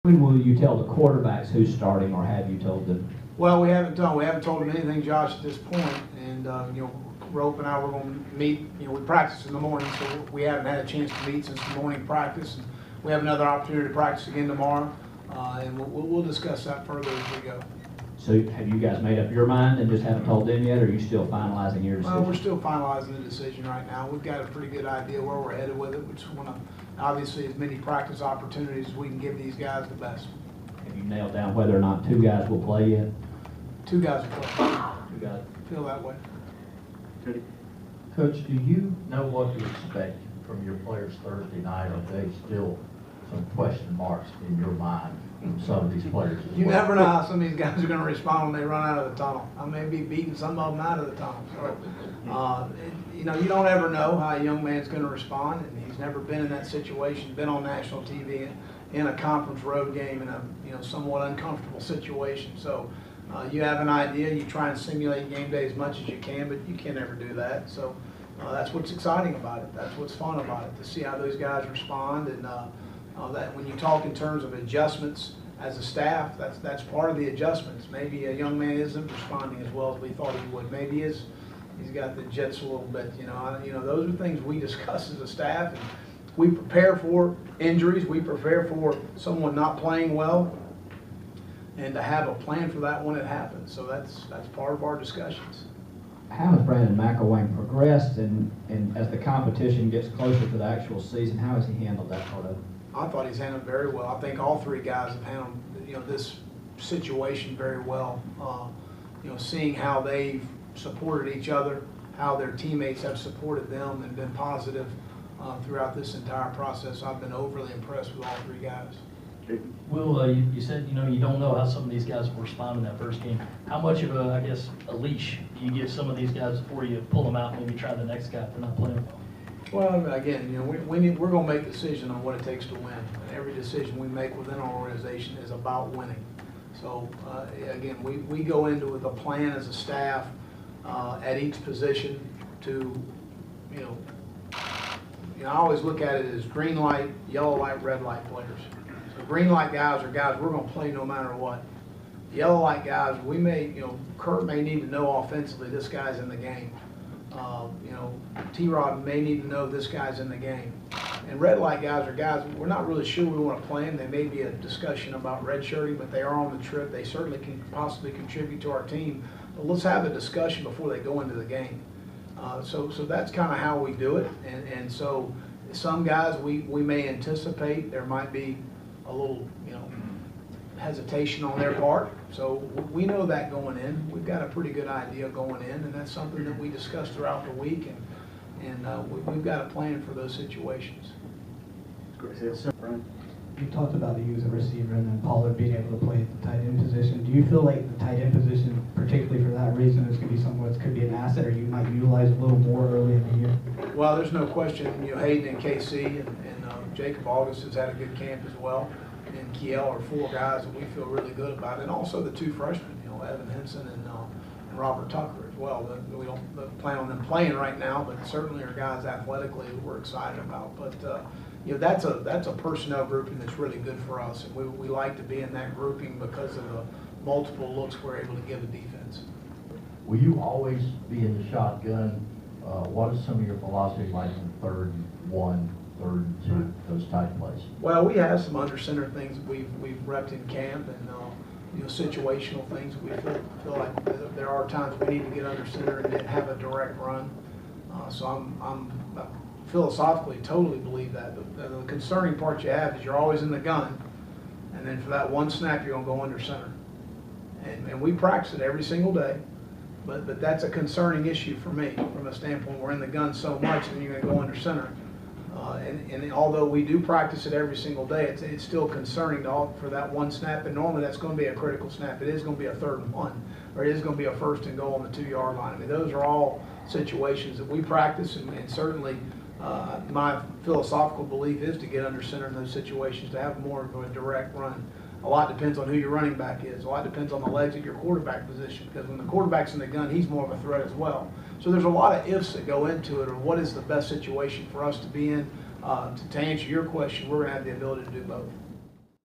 When will you tell the quarterbacks who's starting, or have you told them? Well, we haven't told them anything, Josh, at this point. And Rope and I were going to meet. We practice in the morning, so we haven't had a chance to meet since the morning practice. And we have another opportunity to practice again tomorrow, and we'll discuss that further as we go. So have you guys made up your mind and just haven't told them yet, or are you still finalizing your decision? Well, we're still finalizing the decision right now. We've got a pretty good idea where we're headed with it. We just want to, obviously, as many practice opportunities as we can give these guys the best. Have you nailed down whether or not 2 guys will play yet? 2 guys will play. 2 guys. Feel that way. Coach, do you know what to expect from your players Thursday night? Are they still some question marks in your mind from some of these players as You well? never know how some of these guys are going to respond when they run out of the tunnel. I may be beating some of them out of the tunnel. So, you don't ever know how a young man's going to respond, and he's never been in that situation, been on national TV in a conference road game in a somewhat uncomfortable situation. So you have an idea, you try and simulate game day as much as you can, but you can never do that. So that's what's exciting about it. That's what's fun about it, to see how those guys respond. And that when you talk in terms of adjustments as a staff, that's part of the adjustments. Maybe a young man isn't responding as well as we thought he would. Maybe he's got the jets a little bit. Those are things we discuss as a staff. And we prepare for injuries. We prepare for someone not playing well, and to have a plan for that when it happens. So that's part of our discussions. How has Brandon McElwain progressed, and as the competition gets closer to the actual season, how has he handled that part of it? I thought he's handled very well. I think all 3 guys have handled this situation very well. Seeing how they've supported each other, how their teammates have supported them and been positive throughout this entire process. I've been overly impressed with all 3 guys. Will, you said you don't know how some of these guys will respond in that first game. How much of a leash do you give some of these guys before you pull them out and maybe try the next guy if they're not playing? Well, again, we're going to make a decision on what it takes to win. And every decision we make within our organization is about winning. So again, we go into with a plan as a staff at each position to, I always look at it as green light, yellow light, red light players. So green light guys are guys we're going to play no matter what. Yellow light guys, Kurt may need to know offensively this guy's in the game. T-Rod may need to know this guy's in the game. And red light guys are guys we're not really sure we want to play them. There may be a discussion about redshirting, but they are on the trip. They certainly can possibly contribute to our team. But let's have a discussion before they go into the game. So that's kind of how we do it. And so some guys we may anticipate there might be a little hesitation on their part. So we know that going in. We've got a pretty good idea going in, and that's something that we discuss throughout the week, and we've got a plan for those situations. You talked about the use of receiver and then Pollard being able to play at the tight end position. Do you feel like the tight end position, particularly for that reason, is going to be somewhere that could be an asset, or you might utilize a little more early in the year? Well, there's no question. Hayden and KC and Jacob August has had a good camp as well. And Kiel are 4 guys that we feel really good about, and also the 2 freshmen, Evan Henson and Robert Tucker as well. We don't plan on them playing right now, but certainly are guys athletically that we're excited about. But that's a personnel grouping that's really good for us, and we like to be in that grouping because of the multiple looks we're able to give a defense. Will you always be in the shotgun? What is some of your philosophy like in 3rd and 1? 3rd and 2, those type plays? Well, we have some under center things that we've repped in camp, and situational things. We feel like there are times we need to get under center and have a direct run. So I'm philosophically totally believe that. The concerning part you have is you're always in the gun, and then for that one snap you're going to go under center. And we practice it every single day, but that's a concerning issue for me from a standpoint we're in the gun so much, and you're going to go under center. And although we do practice it every single day, it's still concerning for that one snap. And normally that's going to be a critical snap. It is going to be a 3rd and 1, or it is going to be a 1st and goal on the 2-yard line. I mean, those are all situations that we practice, and certainly my philosophical belief is to get under center in those situations, to have more of a direct run. A lot depends on who your running back is. A lot depends on the legs at your quarterback position, because when the quarterback's in the gun, he's more of a threat as well. So there's a lot of ifs that go into it, or what is the best situation for us to be in. To answer your question, we're going to have the ability to do both.